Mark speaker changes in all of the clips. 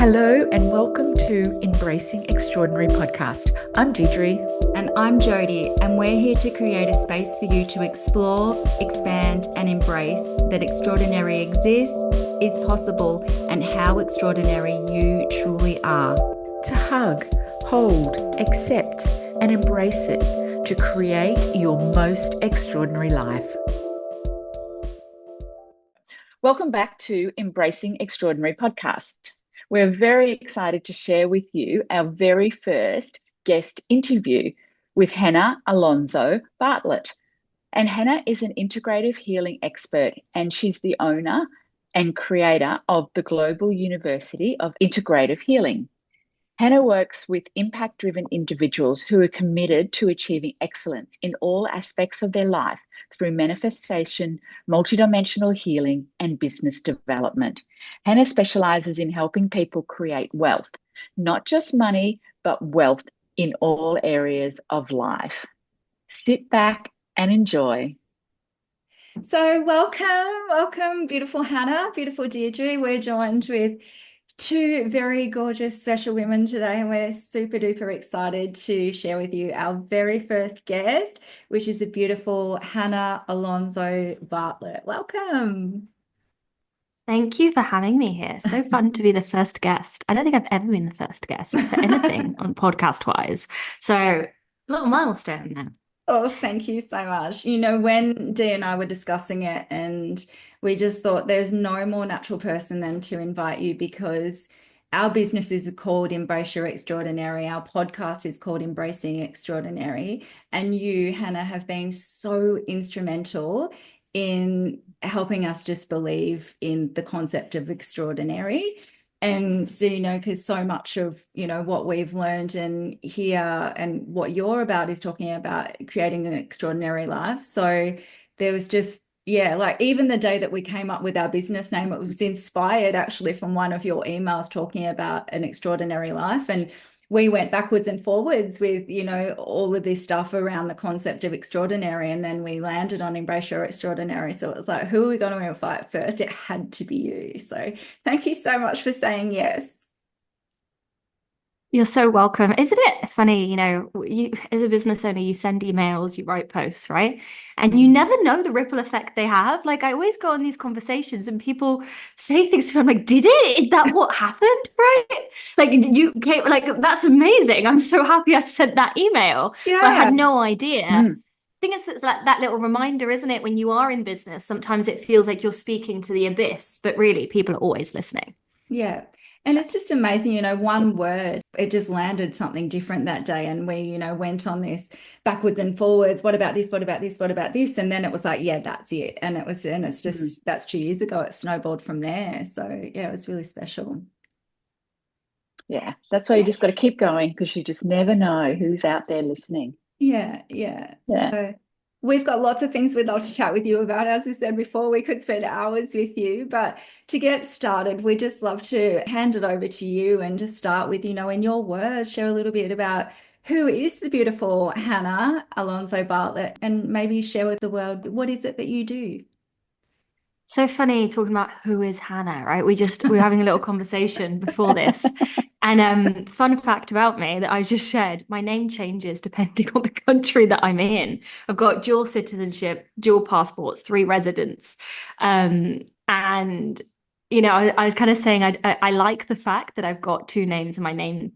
Speaker 1: Hello and welcome to Embracing Extraordinary podcast. I'm Deirdre.
Speaker 2: And I'm Jody, and we're here to create a space for you to explore, expand, and embrace that extraordinary exists, is possible, and how extraordinary you truly are.
Speaker 1: To hug, hold, accept, and embrace it to create your most extraordinary life. Welcome back to Embracing Extraordinary podcast. We're very excited to share with you our very first guest interview with Jana Alonso Bartlett. And Jana is an integrative healing expert, and she's the owner and creator of the Global University of Integrative Healing. Jana works with impact-driven individuals who are committed to achieving excellence in all aspects of their life through manifestation, multidimensional healing, and business development. Jana specializes in helping people create wealth, not just money, but wealth in all areas of life. Sit back and enjoy.
Speaker 2: So welcome, beautiful Hannah, beautiful Deirdre. We're joined with two very gorgeous special women today, and we're super duper excited to share with you our very first guest, which is a beautiful Jana Alonso Bartlett. Welcome.
Speaker 3: Thank you for having me here. So fun to be the first guest. I don't think I've ever been the first guest for anything on podcast wise. So a little milestone there.
Speaker 2: Oh, thank you so much. You know, when Dee and I were discussing it, and we just thought there's no more natural person than to invite you, because our business is called Embrace Your Extraordinary. Our podcast is called Embracing Extraordinary. And you, Hannah, have been so instrumental in helping us just believe in the concept of extraordinary. And so, you know, because so much of, you know, what we've learned and here and what you're about is talking about creating an extraordinary life. So there was just, yeah, like even the day that we came up with our business name, it was inspired actually from one of your emails talking about an extraordinary life. And we went backwards and forwards with, you know, all of this stuff around the concept of extraordinary. And then we landed on Embrace Your Extraordinary. So it was like, who are we going to invite first? It had to be you. So thank you so much for saying yes.
Speaker 3: You're so welcome. Isn't it funny, you know, you as a business owner, you send emails, you write posts, right? And you never know the ripple effect they have. Like I always go on these conversations and people say things to me, I'm like, did it? Is that what happened? Right? Like you came, like, that's amazing. I'm so happy I sent that email.
Speaker 2: Yeah.
Speaker 3: But I had no idea. I think it's like that little reminder, isn't it? When you are in business, sometimes it feels like you're speaking to the abyss, but really people are always listening.
Speaker 2: Yeah. And it's just amazing, you know, one word, it just landed something different that day. And we, you know, went on this backwards and forwards. What about this? What about this? What about this? And then it was like, yeah, that's it. And it's just, that's 2 years ago. It snowballed from there. So yeah, it was really special.
Speaker 1: Yeah, that's why you just got to keep going, because you just never know who's out there listening.
Speaker 2: Yeah. So we've got lots of things we'd love to chat with you about. As we said before, we could spend hours with you, but to get started, we just love to hand it over to you and just start with, you know, in your words, share a little bit about who is the beautiful Jana Alonso Bartlett, and maybe share with the world, what is it that you do?
Speaker 3: So funny talking about who is Hannah, right? We were having a little conversation before this. And fun fact about me that I just shared, my name changes depending on the country that I'm in. I've got dual citizenship, dual passports, 3 residents. And, you know, I was kind of saying I like the fact that I've got 2 names and my name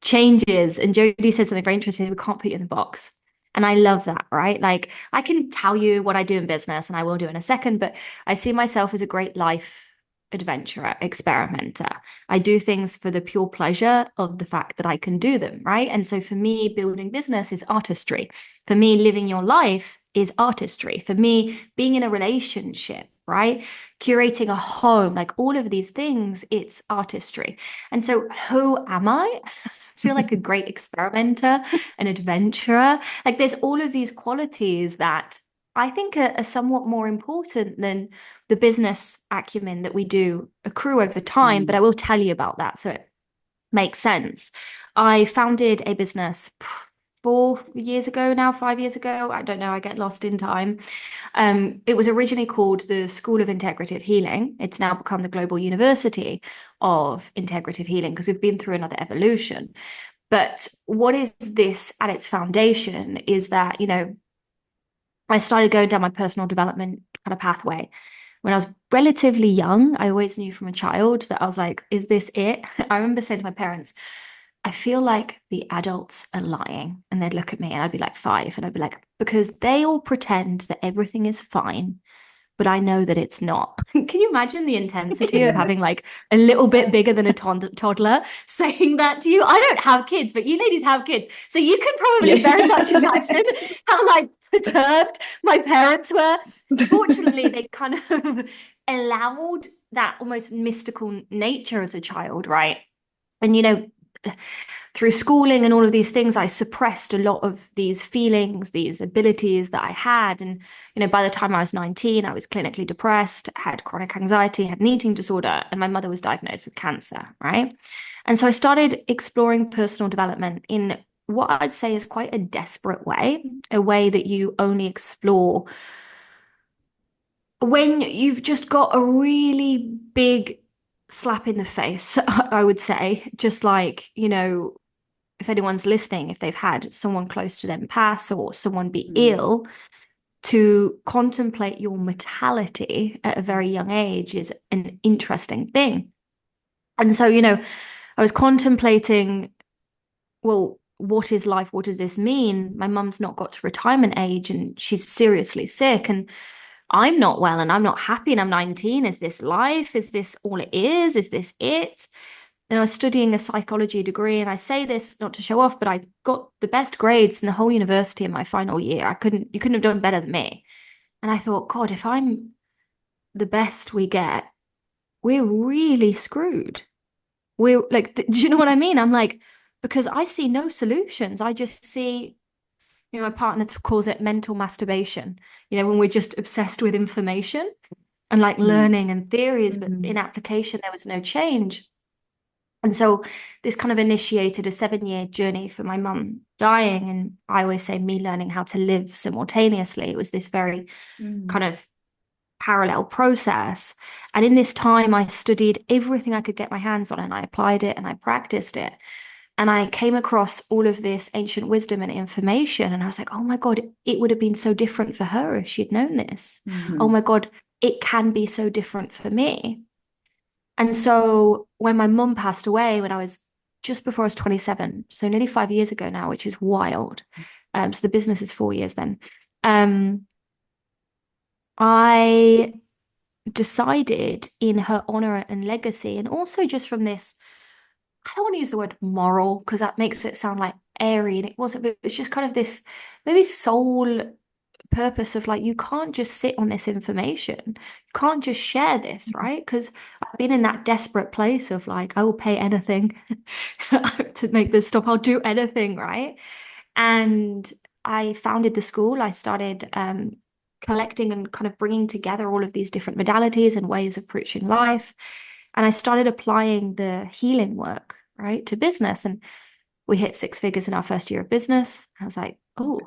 Speaker 3: changes. And Jody said something very interesting. We can't put you in the box. And I love that, right? Like I can tell you what I do in business, and I will do in a second, but I see myself as a great life adventurer, experimenter. I do things for the pure pleasure of the fact that I can do them, right? And so for me, building business is artistry. For me, living your life is artistry. For me, being in a relationship, right? Curating a home, like all of these things, it's artistry. And so who am I? Feel like a great experimenter, an adventurer. Like there's all of these qualities that I think are somewhat more important than the business acumen that we do accrue over time. But I will tell you about that so it makes sense. I founded a business 4 years ago now, 5 years ago. I don't know. I get lost in time. It was originally called the School of Integrative Healing. It's now become the Global University of Integrative Healing because we've been through another evolution. But what is this at its foundation is that, I started going down my personal development kind of pathway when I was relatively young. I always knew from a child that I was like, is this it? I remember saying to my parents, I feel like the adults are lying. And they'd look at me and I'd be like 5. And I'd be like, because they all pretend that everything is fine, but I know that it's not. Can you imagine the intensity of having like a little bit bigger than a toddler saying that to you? I don't have kids, but you ladies have kids. So you can probably very much imagine how like perturbed my parents were. Fortunately, they kind of allowed that almost mystical nature as a child, right? And through schooling and all of these things, I suppressed a lot of these feelings, these abilities that I had. And, by the time I was 19, I was clinically depressed, had chronic anxiety, had an eating disorder, and my mother was diagnosed with cancer, right? And so I started exploring personal development in what I'd say is quite a desperate way, a way that you only explore when you've just got a really big slap in the face, I would say, just like, if anyone's listening, if they've had someone close to them pass or someone be ill, to contemplate your mortality at a very young age is an interesting thing. And so, I was contemplating, well, what is life? What does this mean? My mum's not got to retirement age and she's seriously sick, and I'm not well and I'm not happy and I'm 19. Is this life? Is this all it is? Is this it? And I was studying a psychology degree, and I say this not to show off, but I got the best grades in the whole university in my final year. You couldn't have done better than me. And I thought, God, if I'm the best we get, we're really screwed. We're like, do you know what I mean? I'm like, because I see no solutions. I just see, my partner calls it mental masturbation, when we're just obsessed with information and like learning and theories, but in application, there was no change. And so this kind of initiated a 7-year journey for my mum dying. And I always say me learning how to live simultaneously. It was this very kind of parallel process. And in this time, I studied everything I could get my hands on, and I applied it and I practiced it. And I came across all of this ancient wisdom and information. And I was like, oh my God, it would have been so different for her if she'd known this. Oh my God, it can be so different for me. And so when my mum passed away, when I was just before I was 27, so nearly 5 years ago now, which is wild. So the business is 4 years then. I decided in her honor and legacy, and also just from this, I don't want to use the word moral because that makes it sound like airy, and it wasn't, but it's just kind of this maybe soul purpose of like, you can't just sit on this information. You can't just share this, right? Because I've been in that desperate place of like, I will pay anything to make this stop. I'll do anything, right? And I founded the school. I started collecting and kind of bringing together all of these different modalities and ways of approaching life. And I started applying the healing work, right, to business. And we hit 6 figures in our first year of business. I was like, oh.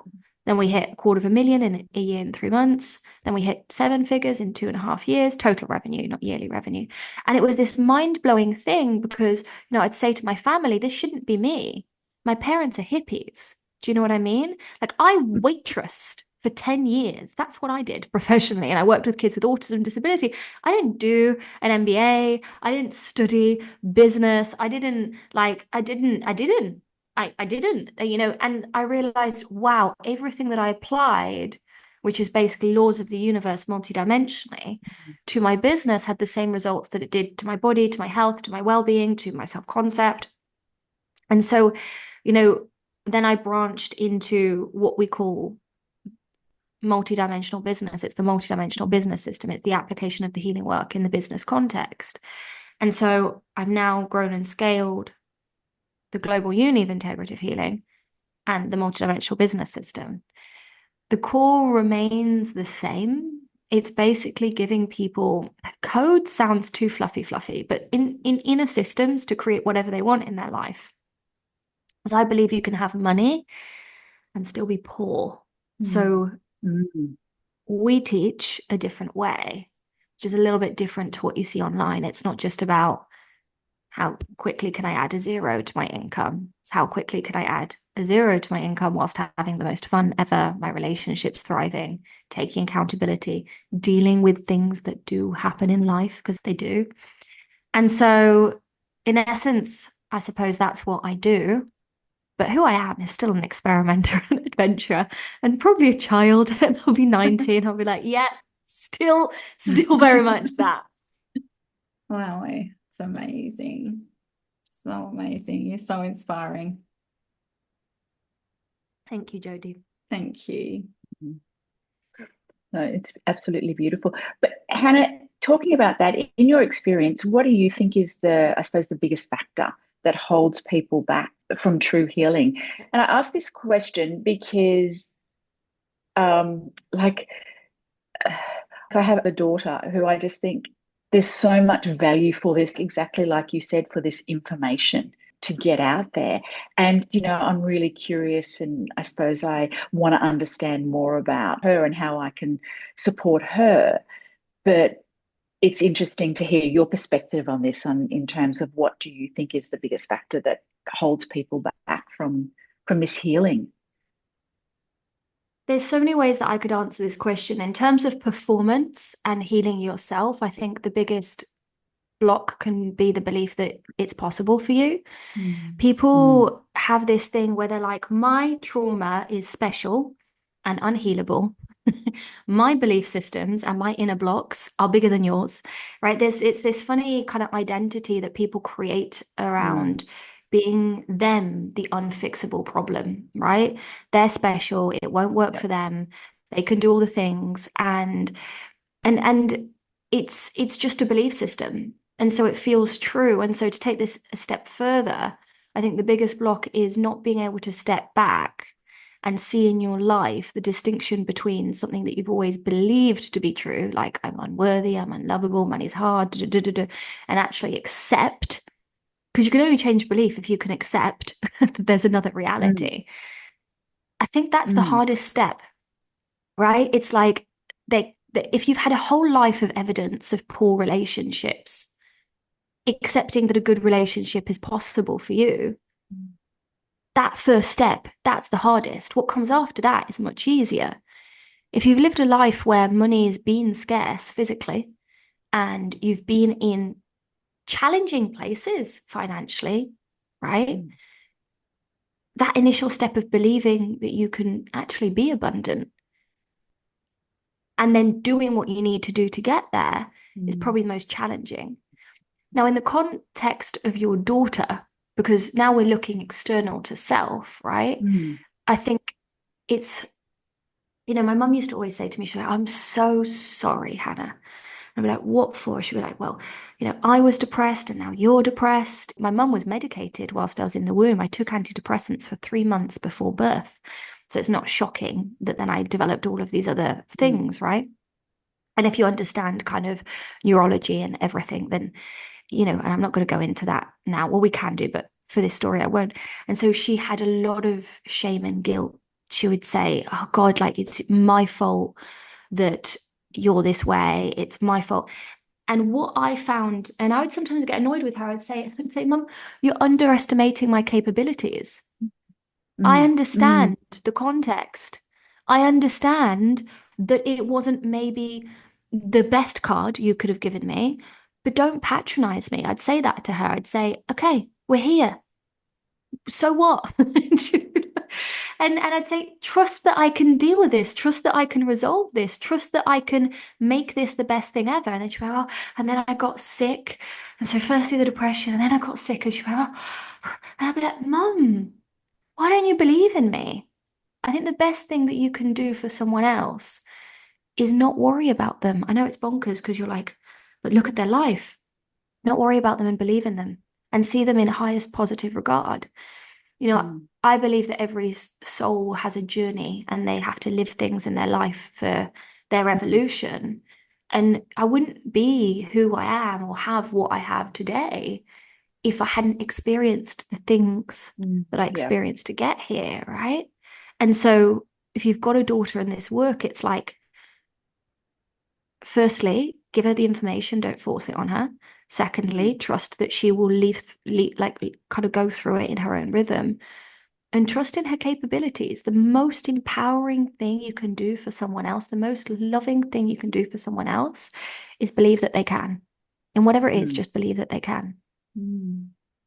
Speaker 3: Then we hit $250,000 in a year and 3 months. Then we hit 7 figures in 2.5 years, total revenue, not yearly revenue. And it was this mind-blowing thing because, I'd say to my family, this shouldn't be me. My parents are hippies. Do you know what I mean? Like, I waitressed for 10 years. That's what I did professionally. And I worked with kids with autism and disability. I didn't do an MBA. I didn't study business. I didn't. I didn't, and I realized, wow, everything that I applied, which is basically laws of the universe multidimensionally, to my business had the same results that it did to my body, to my health, to my well-being, to my self-concept. And so, then I branched into what we call multidimensional business. It's the multidimensional business system. It's the application of the healing work in the business context. And so I've now grown and scaled the global uni of integrative healing and the multidimensional business system. The core remains the same. It's basically giving people code sounds too fluffy, but in inner systems to create whatever they want in their life. Because I believe you can have money and still be poor. So
Speaker 1: Mm.
Speaker 3: we teach a different way, which is a little bit different to what you see online. It's not just about how quickly can I add a zero to my income? It's how quickly can I add a zero to my income whilst having the most fun ever, my relationships thriving, taking accountability, dealing with things that do happen in life, because they do. And so, in essence, I suppose that's what I do. But who I am is still an experimenter and adventurer, and probably a child. And I'll be 90 and I'll be like, yeah, still very much that.
Speaker 2: Wow, it's amazing. So amazing. You're so inspiring.
Speaker 3: Thank you, Jodie.
Speaker 2: Thank you.
Speaker 1: No, it's absolutely beautiful. But Hannah, talking about that, in your experience, what do you think is I suppose, the biggest factor that holds people back from true healing? And I ask this question because, like, I have a daughter who I just think there's so much value for this, exactly like you said, for this information to get out there. And, I'm really curious, and I suppose I want to understand more about her and how I can support her. But it's interesting to hear your perspective on this, in terms of what do you think is the biggest factor that holds people back from this healing?
Speaker 3: There's so many ways that I could answer this question. In terms of performance and healing yourself, I think the biggest block can be the belief that it's possible for you. People have this thing where they're like, my trauma is special and unhealable. My belief systems and my inner blocks are bigger than yours, right? It's this funny kind of identity that people create around being them, the unfixable problem, right? They're special, it won't work for them, they can do all the things, and it's just a belief system. And so it feels true. And so to take this a step further, I think the biggest block is not being able to step back and see in your life the distinction between something that you've always believed to be true, like I'm unworthy, I'm unlovable, money's hard, and actually accept, because you can only change belief if you can accept that there's another reality. I think that's the hardest step, right? It's like if you've had a whole life of evidence of poor relationships, accepting that a good relationship is possible for you, that first step, that's the hardest. What comes after that is much easier. If you've lived a life where money has been scarce physically and you've been in challenging places financially, right? That initial step of believing that you can actually be abundant and then doing what you need to do to get there is probably the most challenging. Now, in the context of your daughter, because now we're looking external to self, right? I think it's, my mum used to always say to me, she's like, I'm so sorry, Hannah. I'd be like, what for? She'd be like, well, I was depressed and now you're depressed. My mum was medicated whilst I was in the womb. I took antidepressants for 3 months before birth. So it's not shocking that then I developed all of these other things, right? And if you understand kind of neurology and everything, then, and I'm not going to go into that now. Well, we can do, but for this story, I won't. And so she had a lot of shame and guilt. She would say, oh God, like it's my fault that you're this way. It's my fault. And what I found, and I would sometimes get annoyed with her, I'd say, Mum, you're underestimating my capabilities. I understand the context. I understand that it wasn't maybe the best card you could have given me, but don't patronize me. I'd say that to her. I'd say, okay, we're here. So what? And I'd say, trust that I can deal with this, trust that I can resolve this, trust that I can make this the best thing ever. And then she'd go, oh, and then I got sick. And so firstly the depression, and then I got sick, and she'd go, oh. And I'd be like, Mum, why don't you believe in me? I think the best thing that you can do for someone else is not worry about them. I know it's bonkers because you're like, but look at their life. Not worry about them and believe in them and see them in highest positive regard. I believe that every soul has a journey and they have to live things in their life for their evolution. And I wouldn't be who I am or have what I have today if I hadn't experienced the things that I experienced to get here, right? And so if you've got a daughter in this work, it's like, firstly, give her the information, don't force it on her. Secondly, trust that she will like kind of go through it in her own rhythm, and trust in her capabilities. The most empowering thing you can do for someone else, the most loving thing you can do for someone else is believe that they can. And whatever it is, just believe that they can.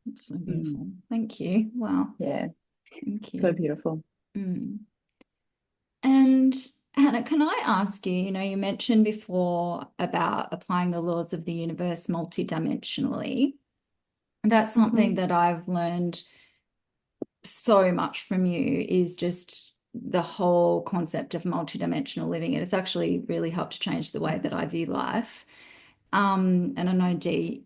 Speaker 2: That's so beautiful. Thank you. Wow.
Speaker 1: Yeah.
Speaker 2: Thank you.
Speaker 1: So beautiful.
Speaker 2: And Hannah, can I ask you, you mentioned before about applying the laws of the universe multidimensionally. That's something that I've learned so much from you, is just the whole concept of multidimensional living. It's actually really helped to change the way that I view life. And I know Dee,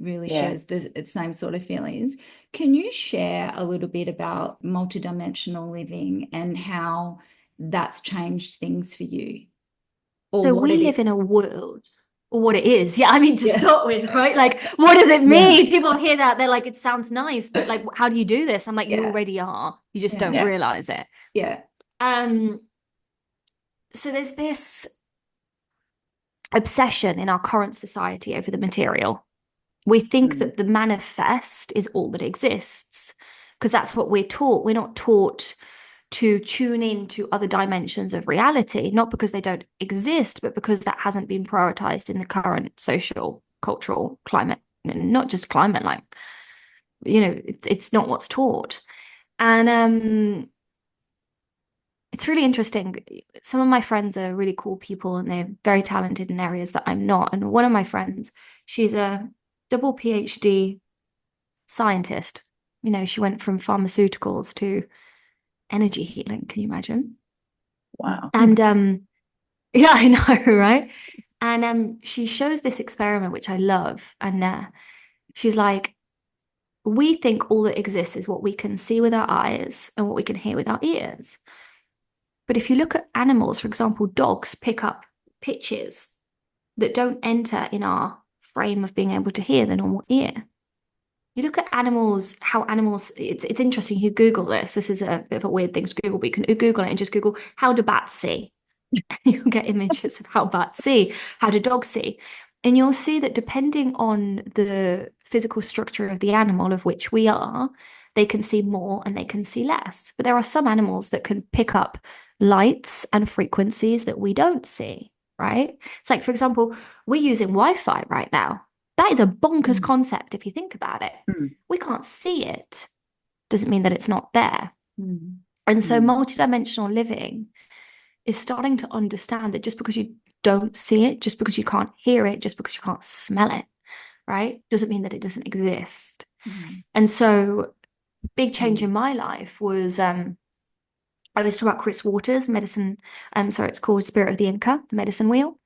Speaker 2: really shares the same sort of feelings. Can you share a little bit about multidimensional living and how that's changed things for you?
Speaker 3: So we live in a world, or what it is. Yeah, I mean, to start with, right? Like, what does it mean? People hear that, they're like, it sounds nice, but like, how do you do this? I'm like, you already are. You just don't realize it.
Speaker 2: Yeah.
Speaker 3: So there's this obsession in our current society over the material. We think that the manifest is all that exists, because that's what we're taught. We're not taught to tune in to other dimensions of reality, not because they don't exist, but because that hasn't been prioritized in the current social, cultural climate, not just climate, like, it's not what's taught. And it's really interesting. Some of my friends are really cool people and they're very talented in areas that I'm not. And one of my friends, she's a double PhD scientist. She went from pharmaceuticals to energy healing. Can you imagine?
Speaker 1: Wow.
Speaker 3: And yeah, I know, right? And she shows this experiment, which I love. And she's like, we think all that exists is what we can see with our eyes and what we can hear with our ears. But if you look at animals, for example, dogs pick up pitches that don't enter in our frame of being able to hear the normal ear. You look at animals, how animals, it's interesting. You Google this. This is a bit of a weird thing to Google, but you can Google it and just Google, how do bats see? You'll get images of how bats see, how do dogs see? And you'll see that depending on the physical structure of the animal, of which we are, they can see more and they can see less. But there are some animals that can pick up lights and frequencies that we don't see, right? It's like, for example, we're using Wi-Fi right now. That is a bonkers concept if you think about it. We can't see it. Doesn't mean that it's not there. And so multidimensional living is starting to understand that just because you don't see it, just because you can't hear it, just because you can't smell it, right, doesn't mean that it doesn't exist. And so big change in my life was I was talking about Chris Waters, medicine, sorry, it's called Spirit of the Inca, the medicine wheel.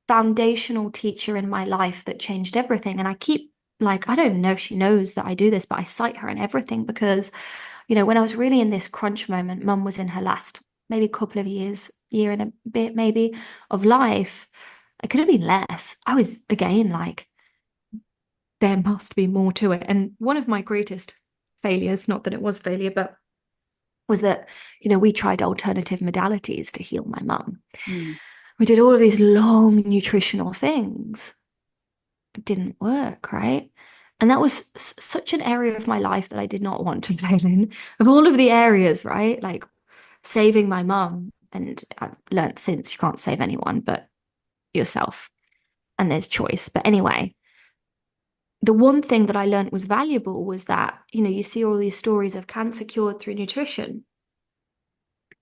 Speaker 3: Foundational teacher in my life that changed everything. And I keep, like, I don't know if she knows that I do this, but I cite her in everything because, when I was really in this crunch moment, Mum was in her last maybe couple of years, year and a bit maybe, of life. It could have been less. I was again like, there must be more to it. And one of my greatest failures, not that it was failure, but was that, we tried alternative modalities to heal my mum. We did all of these long nutritional things. It didn't work, right? And that was such an area of my life that I did not want to fail in. Of all of the areas, right? Like saving my mum. And I've learned since you can't save anyone but yourself. And there's choice. But anyway, the one thing that I learned was valuable was that, you see all these stories of cancer cured through nutrition.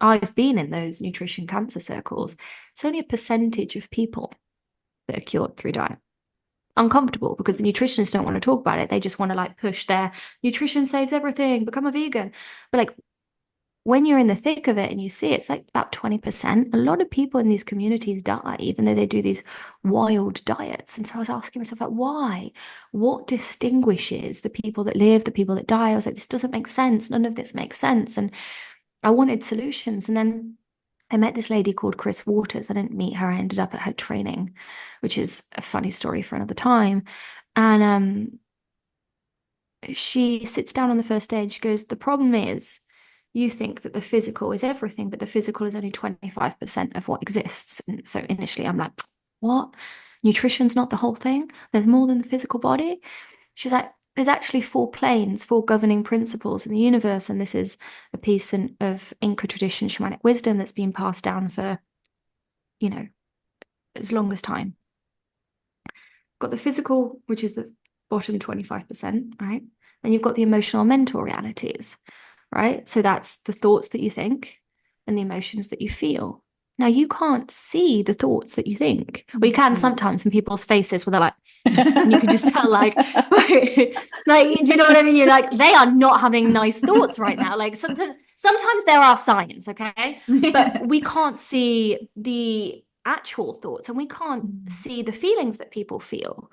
Speaker 3: I've been in those nutrition cancer circles. It's only a percentage of people that are cured through diet. Uncomfortable because the nutritionists don't want to talk about it. They just want to like push their nutrition saves everything, become a vegan. But like when you're in the thick of it and you see it's like about 20%, a lot of people in these communities die, even though they do these wild diets. And so I was asking myself, like, why? What distinguishes the people that live, the people that die? I was like, this doesn't make sense. None of this makes sense. And I wanted solutions. And then I met this lady called Chris Waters. I didn't meet her. I ended up at her training, which is a funny story for another time. And she sits down on the first day and she goes, the problem is you think that the physical is everything, but the physical is only 25% of what exists. And so initially I'm like, what? Nutrition's not the whole thing? There's more than the physical body? She's like, there's actually 4 planes, 4 governing principles in the universe. And this is a piece of Inca tradition, shamanic wisdom that's been passed down for, as long as time. Got the physical, which is the bottom 25%, right? Then you've got the emotional, mental realities, right? So that's the thoughts that you think and the emotions that you feel. Now, you can't see the thoughts that you think. Well, you can sometimes in people's faces where they're like, and you can just tell, like, like, do you know what I mean? You're like, they are not having nice thoughts right now. Like sometimes there are signs, okay? But we can't see the actual thoughts and we can't see the feelings that people feel.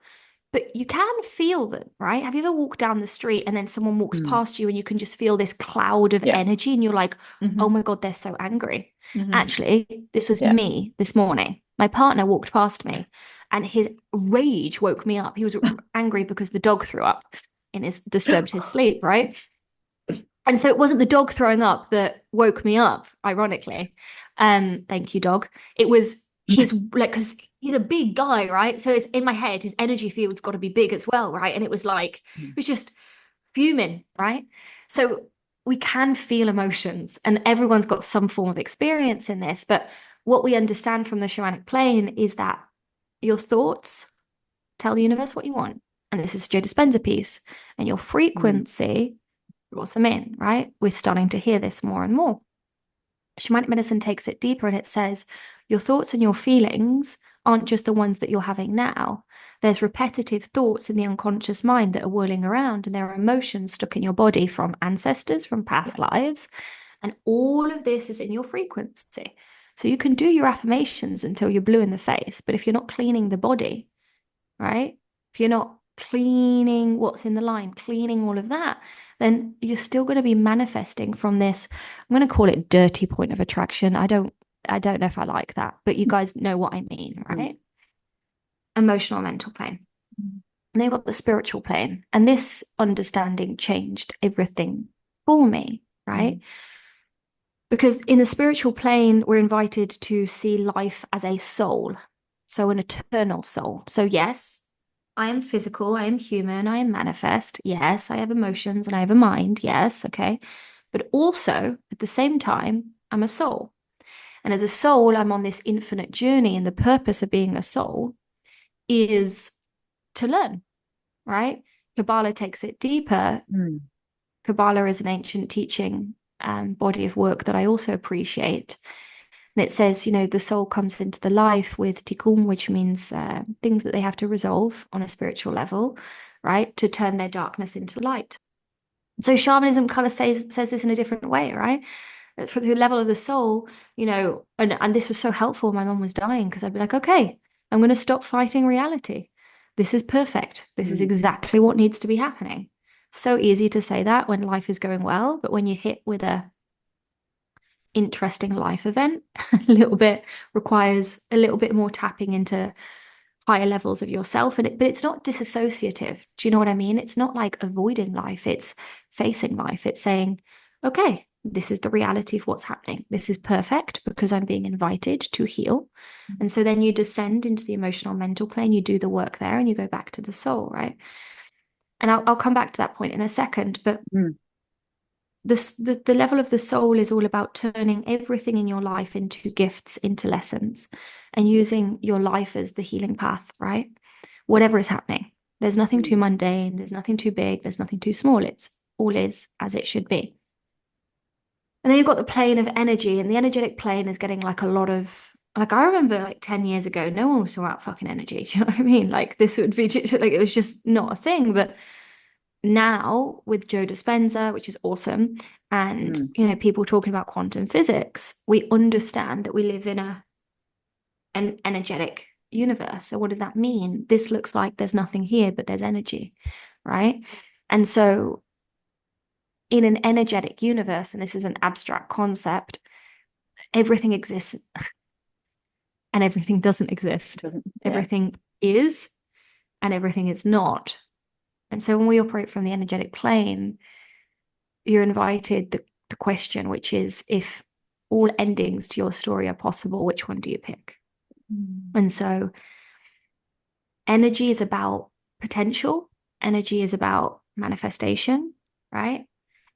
Speaker 3: But you can feel them, right? Have you ever walked down the street and then someone walks past you and you can just feel this cloud of energy and you're like, oh my God, they're so angry. Actually, this was me this morning. My partner walked past me and his rage woke me up. He was angry because the dog threw up disturbed his sleep, right? And so it wasn't the dog throwing up that woke me up, ironically. Thank you, dog. It was his, like, because he's a big guy, right? So it's in my head, his energy field's got to be big as well, right? And it was like, it was just fuming, right? So we can feel emotions and everyone's got some form of experience in this. But what we understand from the shamanic plane is that your thoughts tell the universe what you want. And this is Joe Dispenza piece. And your frequency draws them in, right? We're starting to hear this more and more. Shamanic medicine takes it deeper and it says your thoughts and your feelings aren't just the ones that you're having now. There's repetitive thoughts in the unconscious mind that are whirling around, and there are emotions stuck in your body from ancestors, from past lives. And all of this is in your frequency. So you can do your affirmations until you're blue in the face. But if you're not cleaning the body, right? If you're not cleaning what's in the line, cleaning all of that, then you're still going to be manifesting from this. I'm going to call it dirty point of attraction. I don't know if I like that, but you guys know what I mean, right? Emotional, mental plane. And then you've got the spiritual plane. And this understanding changed everything for me, right? Because in the spiritual plane, we're invited to see life as a soul. So an eternal soul. So yes, I am physical, I am human, I am manifest. Yes, I have emotions and I have a mind. Yes, okay. But also at the same time, I'm a soul. And as a soul, I'm on this infinite journey. And the purpose of being a soul is to learn, right? Kabbalah takes it deeper. Kabbalah is an ancient teaching body of work that I also appreciate. And it says, the soul comes into the life with tikkun, which means things that they have to resolve on a spiritual level, right? To turn their darkness into light. So shamanism kind of says this in a different way, right? For the level of the soul, and this was so helpful. My mom was dying because I'd be like, okay, I'm going to stop fighting reality. This is perfect. This is exactly what needs to be happening. So easy to say that when life is going well, but when you hit with a interesting life event, requires a little bit more tapping into higher levels of yourself. But it's not disassociative. Do you know what I mean? It's not like avoiding life. It's facing life. It's saying, okay, this is the reality of what's happening. This is perfect because I'm being invited to heal. And so then you descend into the emotional mental plane, you do the work there and you go back to the soul, right? And I'll come back to that point in a second, but the level of the soul is all about turning everything in your life into gifts, into lessons, and using your life as the healing path, right? Whatever is happening. There's nothing too mundane, there's nothing too big, there's nothing too small. It's all is as it should be. And then you've got the plane of energy, and the energetic plane is getting like a lot of, like, I remember like 10 years ago, no one was talking about fucking energy. Do you know what I mean? Like this would be like, it was just not a thing. But now with Joe Dispenza, which is awesome, and people talking about quantum physics, we understand that we live in an energetic universe. So what does that mean? This looks like there's nothing here, but there's energy, right? And so in an energetic universe, and this is an abstract concept, everything exists and everything doesn't exist. Everything is and everything is not. And so when we operate from the energetic plane, you're invited, the question, which is, if all endings to your story are possible, which one do you pick? And so energy is about potential, energy is about manifestation, right?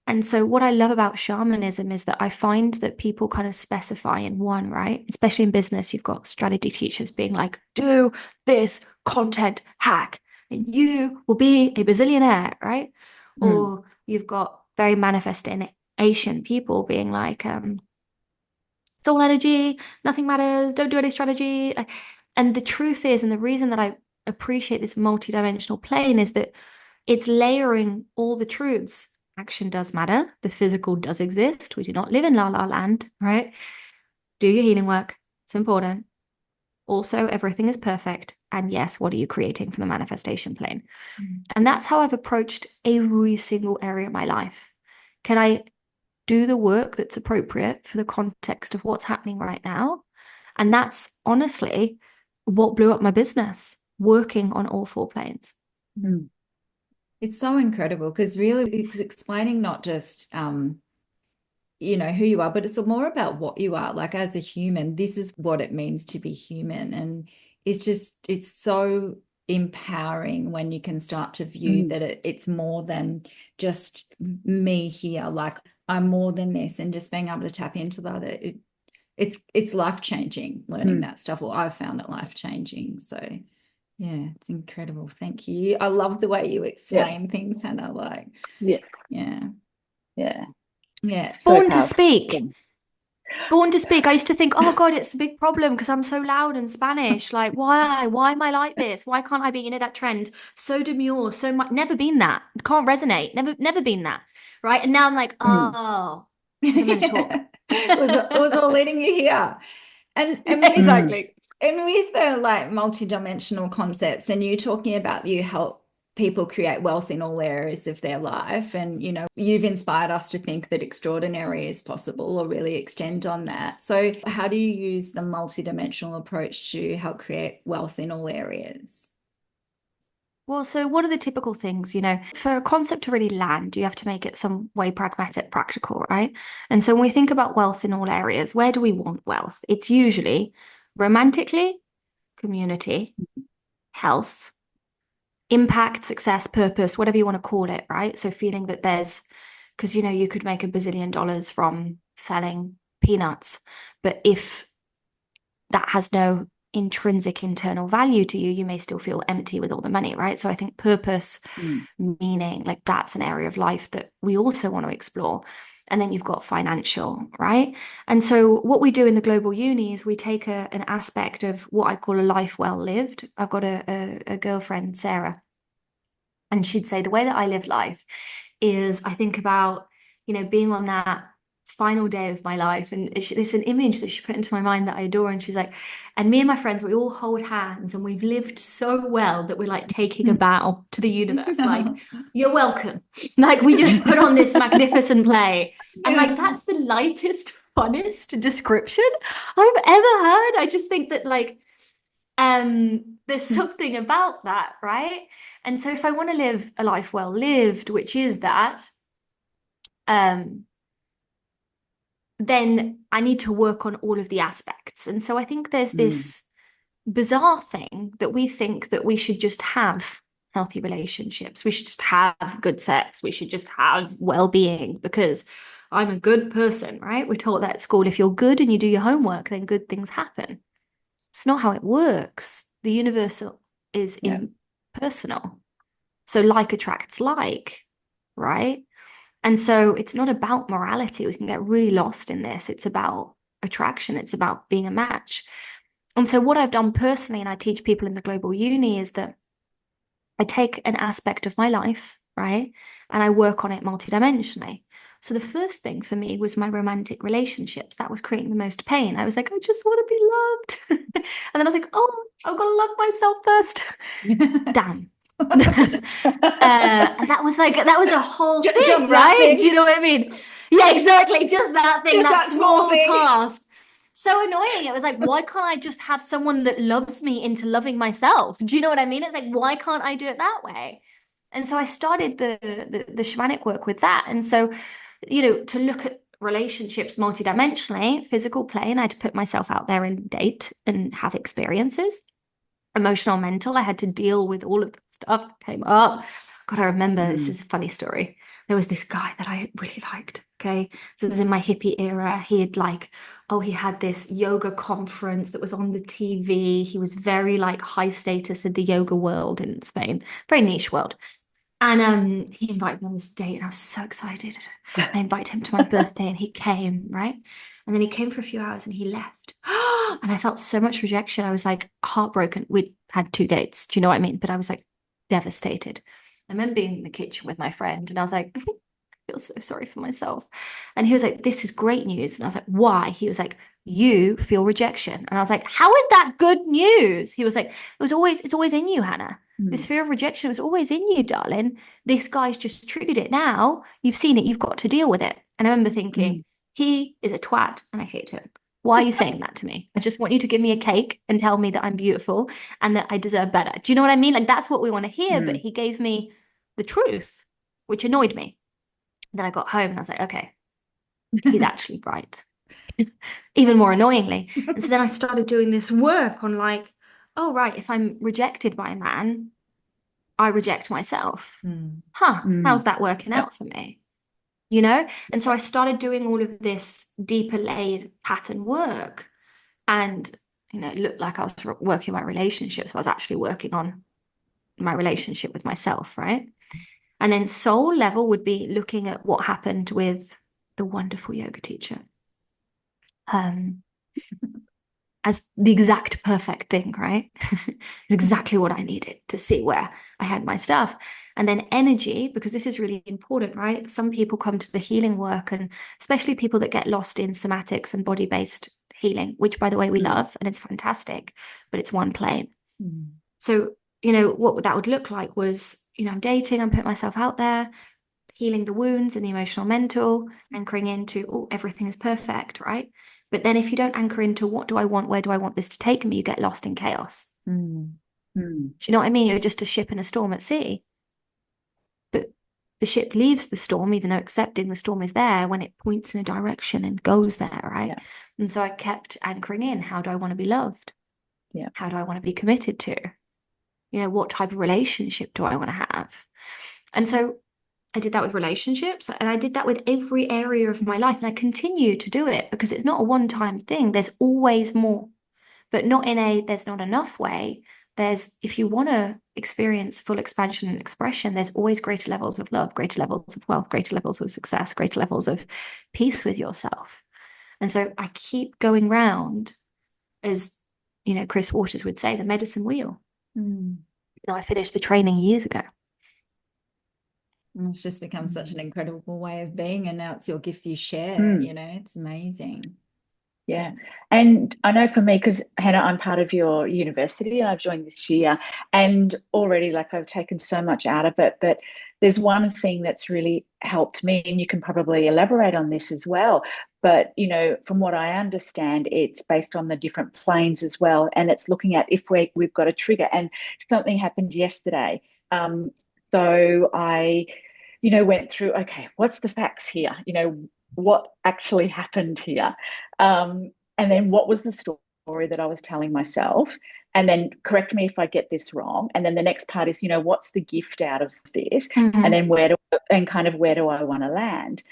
Speaker 3: And so what I love about shamanism is that I find that people kind of specify in one, right? Especially in business, you've got strategy teachers being like, do this content hack and you will be a bazillionaire, right? Or you've got very manifestation people being like, it's all energy, nothing matters, don't do any strategy. And the truth is, and the reason that I appreciate this multidimensional plane is that it's layering all the truths. Action does matter. The physical does exist. We do not live in la la land, right? Do your healing work. It's important. Also, everything is perfect. And yes, what are you creating from the manifestation plane? And that's how I've approached every single area of my life. Can I do the work that's appropriate for the context of what's happening right now? And that's honestly what blew up my business, working on all four planes.
Speaker 2: It's so incredible because really it's explaining not just you know, who you are, but it's more about what you are. Like as a human, this is what it means to be human. And it's so empowering when you can start to view that it's more than just me here. Like I'm more than this, and just being able to tap into that. It's life-changing learning that stuff. Well, I've found it life-changing. So yeah, it's incredible. Thank you. I love the way you explain things, Hannah. Like, yeah.
Speaker 3: Born to speak. Born to speak. I used to think, oh God, it's a big problem because I'm so loud in Spanish. Like, why am I like this? Why can't I be, that trend? So demure, so much. Never been that. Can't resonate. Never been that. Right. And now I'm like, oh, I'm meant to talk.
Speaker 2: It was all leading you here. And
Speaker 3: exactly.
Speaker 2: And with the like multidimensional concepts, and you talking about you help people create wealth in all areas of their life, and you've inspired us to think that extraordinary is possible, or really extend on that. So how do you use the multidimensional approach to help create wealth in all areas?
Speaker 3: Well, so what are the typical things, for a concept to really land, you have to make it some way pragmatic, practical, right? And so when we think about wealth in all areas, where do we want wealth? It's usually romantically, community, health, impact, success, purpose, whatever you want to call it, right? So feeling that because you could make $1 billion from selling peanuts, but if that has no intrinsic internal value to you, you may still feel empty with all the money, right? So I think purpose, meaning, like that's an area of life that we also want to explore. And then you've got financial, right? And so what we do in the Global Uni is we take an aspect of what I call a life well lived. I've got a girlfriend, Sarah, and she'd say the way that I live life is I think about, being on that final day of my life. And it's an image that she put into my mind that I adore. And she's like, and me and my friends, we all hold hands and we've lived so well that we're like taking a bow to the universe. Like, you're welcome. Like we just put on this magnificent play. And like, that's the lightest, funnest description I've ever heard. I just think that like, there's something about that, right? And so if I want to live a life well lived, which is that, then I need to work on all of the aspects. And so I think there's this bizarre thing that we think that we should just have healthy relationships. We should just have good sex. We should just have well-being because I'm a good person, right? We're taught that at school. If you're good and you do your homework, then good things happen. It's not how it works. The universal is impersonal. So like attracts like, right? And so it's not about morality. We can get really lost in this. It's about attraction. It's about being a match. And so what I've done personally, and I teach people in the Global Uni, is that I take an aspect of my life, right? And I work on it multidimensionally. So the first thing for me was my romantic relationships. That was creating the most pain. I was like, I just want to be loved. And then I was like, oh, I've got to love myself first. Damn. And that was a whole thing, just right? Thing. Do you know what I mean? Yeah, exactly. Just that thing, just that small thing. Task. So annoying. It was like, why can't I just have someone that loves me into loving myself? Do you know what I mean? It's like, why can't I do it that way? And so I started the shamanic work with that. And so, to look at relationships multidimensionally, physical plane, I had to put myself out there and date and have experiences. Emotional, mental, I had to deal with all of the stuff that came up. God, I remember, this is a funny story. There was this guy that I really liked. Okay. So it was in my hippie era. He had this yoga conference that was on the TV. He was very like high status in the yoga world in Spain, very niche world. And he invited me on this date, and I was so excited. I invited him to my birthday, and he came, right? And then he came for a few hours and he left. And I felt so much rejection. I was like heartbroken. We'd had 2 dates. Do you know what I mean? But I was like devastated. I remember being in the kitchen with my friend, and I was like, I feel so sorry for myself. And he was like, this is great news. And I was like, why? He was like, you feel rejection. And I was like, how is that good news? He was like, it's always in you, Hannah. This fear of rejection was always in you, darling. This guy's just triggered it now. You've seen it. You've got to deal with it. And I remember thinking, he is a twat and I hate him. Why are you saying that to me? I just want you to give me a cake and tell me that I'm beautiful and that I deserve better. Do you know what I mean? Like, that's what we want to hear. But he gave me the truth, which annoyed me. Then I got home and I was like, okay, he's actually right. Even more annoyingly. And so then I started doing this work on like, oh, right, if I'm rejected by a man, I reject myself. How's that working out for me? You know? And so I started doing all of this deeper laid pattern work. And, it looked like I was working on my relationships. So I was actually working on my relationship with myself, right? And then soul level would be looking at what happened with the wonderful yoga teacher. As the exact perfect thing, right? Exactly what I needed to see where I had my stuff. And then energy, because this is really important, right? Some people come to the healing work, and especially people that get lost in somatics and body-based healing, which by the way, we love, and it's fantastic, but it's one plane. So, what that would look like was, I'm dating, I'm putting myself out there, healing the wounds and the emotional, mental, anchoring into, oh, everything is perfect, right? But then if you don't anchor into what do I want, where do I want this to take me, you get lost in chaos. Do you know what I mean? You're just a ship in a storm at sea. But the ship leaves the storm, even though accepting the storm is there, when it points in a direction and goes there, right? Yeah. And so I kept anchoring in, how do I want to be loved? Yeah. How do I want to be committed to? What type of relationship do I want to have? And so I did that with relationships, and I did that with every area of my life. And I continue to do it because it's not a one-time thing. There's always more, but not in a there's not enough way. If you want to experience full expansion and expression, there's always greater levels of love, greater levels of wealth, greater levels of success, greater levels of peace with yourself. And so I keep going round, as Chris Waters would say, the medicine wheel. I finished the training years ago.
Speaker 2: It's just become such an incredible way of being, and now it's your gifts you share. It's amazing.
Speaker 1: Yeah. And I know for me, because Hannah, I'm part of your university, I've joined this year, and already like I've taken so much out of it, but there's one thing that's really helped me, and you can probably elaborate on this as well. But, from what I understand, it's based on the different planes as well. And it's looking at if we've got a trigger, and something happened yesterday. So I, went through, okay, what's the facts here? What actually happened here? And then what was the story that I was telling myself? And then correct me if I get this wrong. And then the next part is, what's the gift out of this? And then where do I want to land?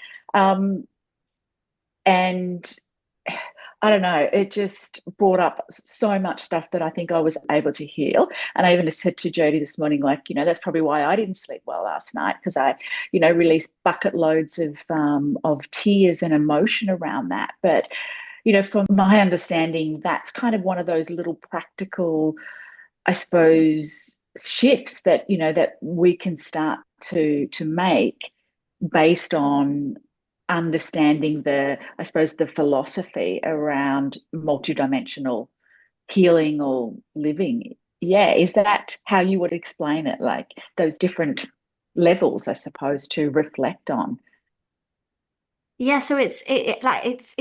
Speaker 1: And I don't know, it just brought up so much stuff that I think I was able to heal. And I even said to Jody this morning, like, that's probably why I didn't sleep well last night, because I, released bucket loads of tears and emotion around that. But, from my understanding, that's kind of one of those little practical, I suppose, shifts that, that we can start to make based on understanding I suppose, the philosophy around multidimensional healing or living. Yeah. Is that how you would explain it? Like those different levels, I suppose, to reflect on?
Speaker 3: Yeah, so it's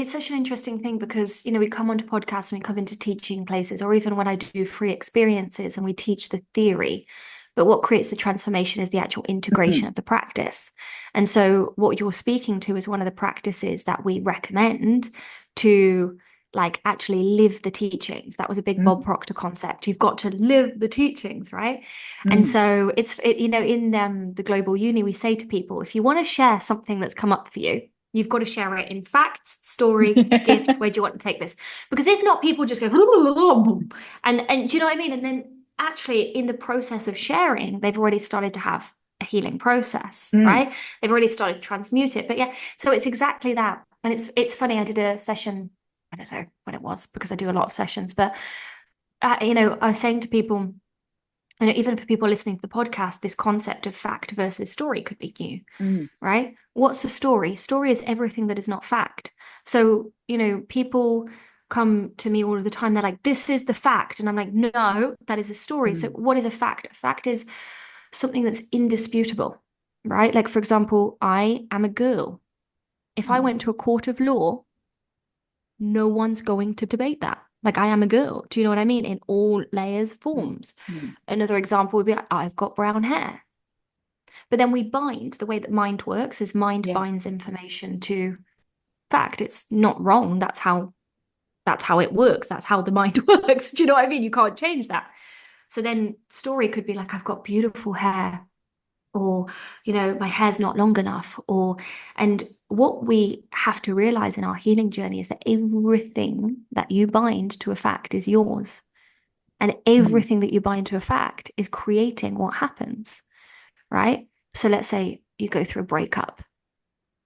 Speaker 3: such an interesting thing because we come onto podcasts and we come into teaching places, or even when I do free experiences and we teach the theory. But what creates the transformation is the actual integration of the practice. And so what you're speaking to is one of the practices that we recommend to like actually live the teachings. That was a big Bob Proctor concept. You've got to live the teachings, right? And so in the global uni, we say to people, if you want to share something that's come up for you, you've got to share it in facts, story, gift. Where do you want to take this? Because if not, people just go, and do you know what I mean? And then actually in the process of sharing, they've already started to have a healing process, right? They've already started to transmute it. But yeah, so it's exactly that. And it's funny, I did a session, I don't know when it was because I do a lot of sessions, but I was saying to people, even for people listening to the podcast, this concept of fact versus story could be new, right? What's a story? Story is everything that is not fact. So, people come to me all of the time. They're like, this is the fact. And I'm like, no, that is a story. So what is a fact? A fact is something that's indisputable, right? Like, for example, I am a girl. If I went to a court of law, no one's going to debate that. Like, I am a girl. Do you know what I mean? In all layers, forms. Another example would be like, I've got brown hair. But then we bind, the way that mind works is mind binds information to fact. It's not wrong. That's how it works. That's how the mind works. Do you know what I mean? You can't change that. So then story could be like, I've got beautiful hair, or my hair's not long enough, and what we have to realize in our healing journey is that everything that you bind to a fact is yours, and everything that you bind to a fact is creating what happens, right? So let's say you go through a breakup.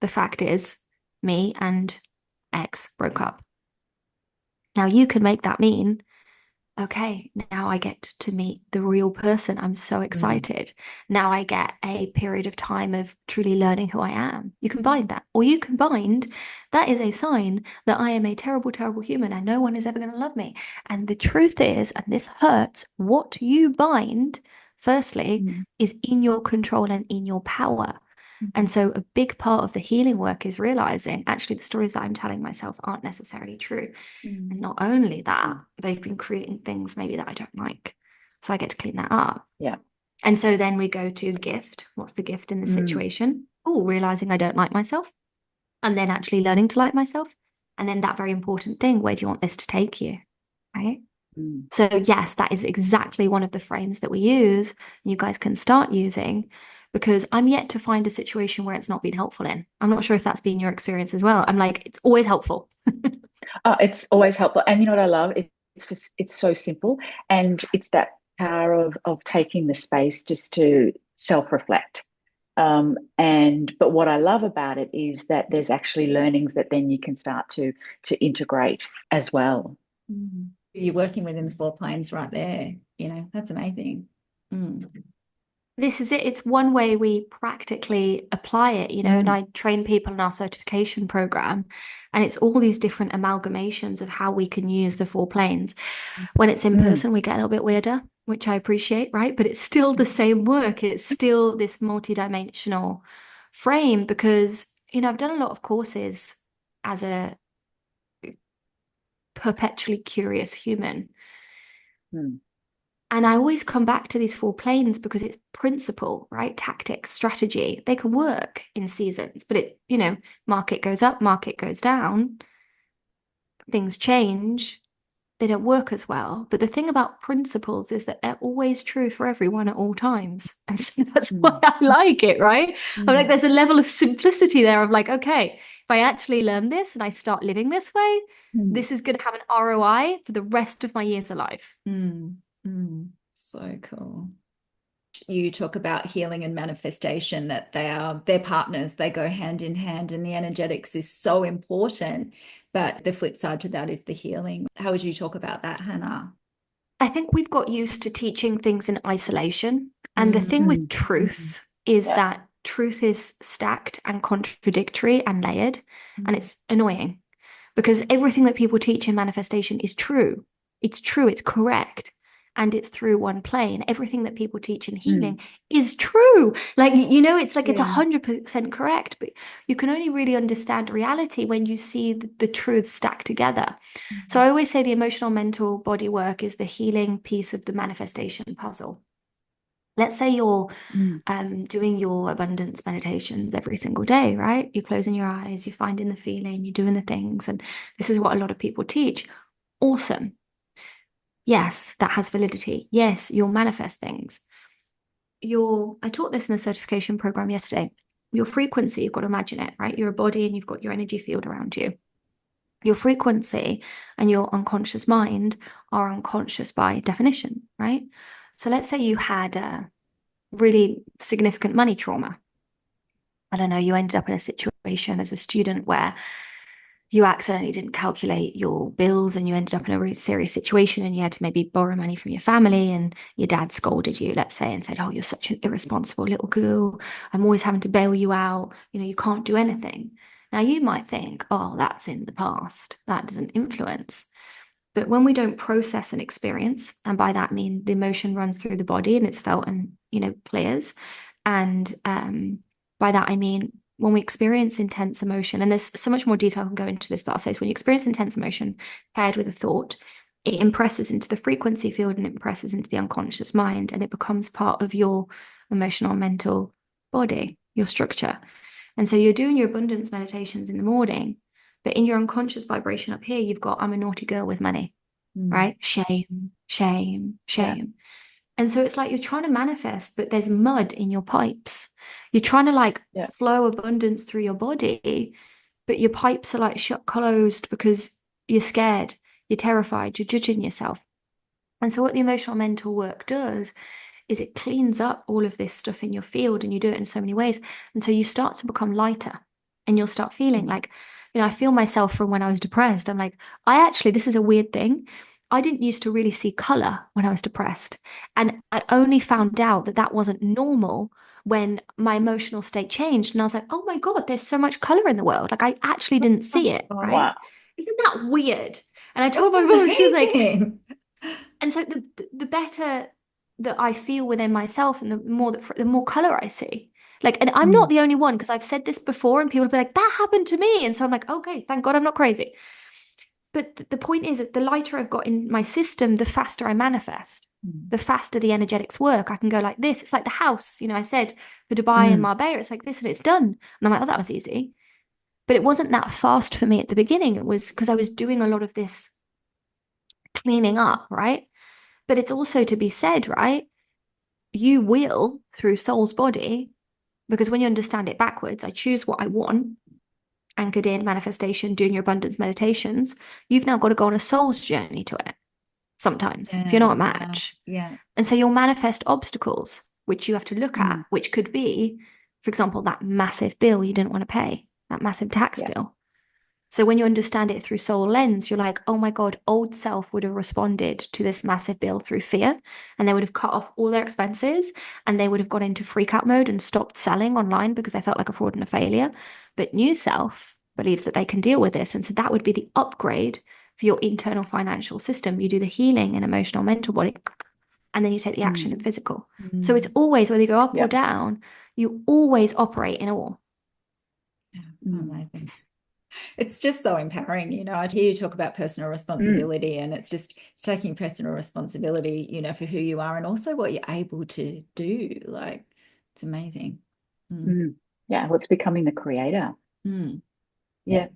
Speaker 3: The fact is me and X broke up. Now you can make that mean, okay, now I get to meet the real person. I'm so excited. Now I get a period of time of truly learning who I am. You can bind that. Or you can bind, that is a sign that I am a terrible, terrible human and no one is ever going to love me. And the truth is, and this hurts, what you bind, firstly, is in your control and in your power. And so a big part of the healing work is realizing actually the stories that I'm telling myself aren't necessarily true. And not only that, they've been creating things maybe that I don't like. So I get to clean that up.
Speaker 1: Yeah.
Speaker 3: And so then we go to gift. What's the gift in the situation? Oh, realizing I don't like myself. And then actually learning to like myself. And then that very important thing, where do you want this to take you? Right? So yes, that is exactly one of the frames that we use. And you guys can start using, because I'm yet to find a situation where it's not been helpful in. I'm not sure if that's been your experience as well. I'm like, it's always helpful.
Speaker 1: It's always helpful. And you know what I love? It's so simple. And it's that power of taking the space just to self-reflect. But what I love about it is that there's actually learnings that then you can start to integrate as well.
Speaker 2: You're working within the 4 planes right there. That's amazing.
Speaker 3: This is it. It's one way we practically apply it, and I train people in our certification program, and it's all these different amalgamations of how we can use the 4 planes. When it's in person, we get a little bit weirder, which I appreciate, right? But it's still the same work. It's still this multidimensional frame, because, I've done a lot of courses as a perpetually curious human. And I always come back to these 4 planes because it's principle, right? Tactics, strategy. They can work in seasons, but market goes up, market goes down, things change, they don't work as well. But the thing about principles is that they're always true for everyone at all times. And so that's why I like it, right? I'm like, there's a level of simplicity there of like, okay, if I actually learn this and I start living this way, this is going to have an ROI for the rest of my years alive.
Speaker 2: So cool. You talk about healing and manifestation, that they're partners, they go hand in hand, and the energetics is so important. But the flip side to that is the healing. How would you talk about that, Hannah?
Speaker 3: I think we've got used to teaching things in isolation. And the thing with truth is that truth is stacked and contradictory and layered. And it's annoying, because everything that people teach in manifestation is true. It's true, it's correct. And it's through one plane. Everything that people teach in healing is true. Like, it's like it's 100% correct, but you can only really understand reality when you see the truths stacked together. So I always say the emotional, mental, body work is the healing piece of the manifestation puzzle. Let's say you're
Speaker 1: Mm.
Speaker 3: doing your abundance meditations every single day, right? You're closing your eyes, you're finding the feeling, you're doing the things. And this is what a lot of people teach. Awesome. Yes, that has validity. Yes, you'll manifest things. I taught this in the certification program yesterday. Your frequency, you've got to imagine it, right? You're a body and you've got your energy field around you. Your frequency and your unconscious mind are unconscious by definition, right? So let's say you had a really significant money trauma. I don't know, you ended up in a situation as a student where you accidentally didn't calculate your bills and you ended up in a really serious situation and you had to maybe borrow money from your family and your dad scolded you, let's say, and said, "Oh, you're such an irresponsible little girl. I'm always having to bail you out. You can't do anything." Now you might think, "Oh, that's in the past. That doesn't influence." But when we don't process an experience, and by that I mean the emotion runs through the body and it's felt and clears, and by that I mean when we experience intense emotion, and there's so much more detail I can go into this, but I'll say is when you experience intense emotion paired with a thought, it impresses into the frequency field and it impresses into the unconscious mind, and it becomes part of your emotional, mental body, your structure. And so you're doing your abundance meditations in the morning, but in your unconscious vibration up here, you've got, "I'm a naughty girl with money," right? Shame, shame, shame. Yeah. And so it's like you're trying to manifest, but there's mud in your pipes. You're trying to flow abundance through your body, but your pipes are shut closed because you're scared, you're terrified, you're judging yourself. And so what the emotional mental work does is it cleans up all of this stuff in your field, and you do it in so many ways. And so you start to become lighter and you'll start feeling I feel myself from when I was depressed. I'm like, this is a weird thing. I didn't used to really see color when I was depressed. And I only found out that that wasn't normal when my emotional state changed. And I was like, "Oh my God, there's so much color in the world." I actually didn't see it, right?
Speaker 1: Wow.
Speaker 3: Isn't that weird? And I told my mom, she was like, and so the better that I feel within myself and the more color I see. And I'm not the only one, because I've said this before and people will be like, "That happened to me." And so I'm like, okay, thank God I'm not crazy. But the point is that the lighter I've got in my system, the faster I manifest, the faster the energetics work. I can go like this. It's like the house, I said for Dubai and Marbella, it's like this and it's done. And I'm like, "Oh, that was easy." But it wasn't that fast for me at the beginning. It was because I was doing a lot of this cleaning up, right? But it's also to be said, right? You will through soul's body, because when you understand it backwards, I choose what I want, anchored in manifestation, doing your abundance meditations, you've now got to go on a soul's journey to it sometimes if you're not a match.
Speaker 2: Yeah.
Speaker 3: And so you'll manifest obstacles, which you have to look at, which could be, for example, that massive bill you didn't want to pay, that massive tax bill. So when you understand it through soul lens, you're like, "Oh my God, old self would have responded to this massive bill through fear, and they would have cut off all their expenses, and they would have gone into freak out mode and stopped selling online because they felt like a fraud and a failure." But new self believes that they can deal with this. And so that would be the upgrade for your internal financial system. You do the healing in emotional, mental body, and then you take the action in physical. So it's always, whether you go up or down, you always operate in all.
Speaker 2: Amazing. It's just so empowering. I hear you talk about personal responsibility, and it's taking personal responsibility, for who you are and also what you're able to do. It's amazing.
Speaker 1: Yeah, well, it's becoming the creator. Yeah,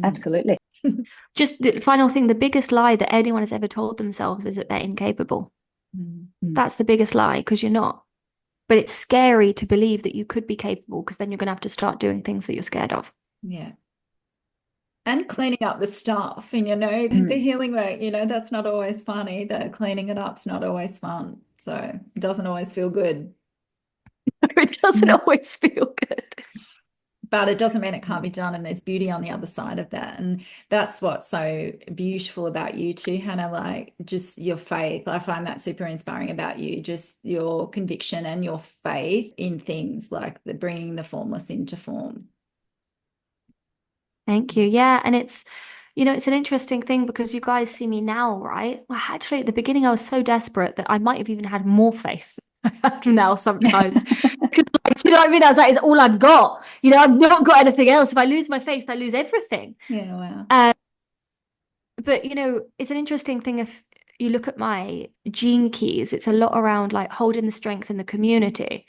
Speaker 1: absolutely.
Speaker 3: Just the final thing, the biggest lie that anyone has ever told themselves is that they're incapable. That's the biggest lie, because you're not. But it's scary to believe that you could be capable, because then you're going to have to start doing things that you're scared of.
Speaker 2: Yeah. And cleaning up the stuff, and the healing work, that's not always fun either. Cleaning it up's not always fun. So it doesn't always feel good.
Speaker 3: It doesn't always feel good.
Speaker 2: But it doesn't mean it can't be done, and there's beauty on the other side of that. And that's what's so beautiful about you too, Hannah, just your faith. I find that super inspiring about you, just your conviction and your faith in things like bringing the formless into form.
Speaker 3: Thank you. Yeah. And it's an interesting thing, because you guys see me now, right? Well, actually, at the beginning, I was so desperate that I might have even had more faith now sometimes. Because, you know what I mean? I was like, it's all I've got. I've not got anything else. If I lose my faith, I lose everything.
Speaker 2: Yeah, wow.
Speaker 3: But, it's an interesting thing. If you look at my gene keys, it's a lot around like holding the strength in the community.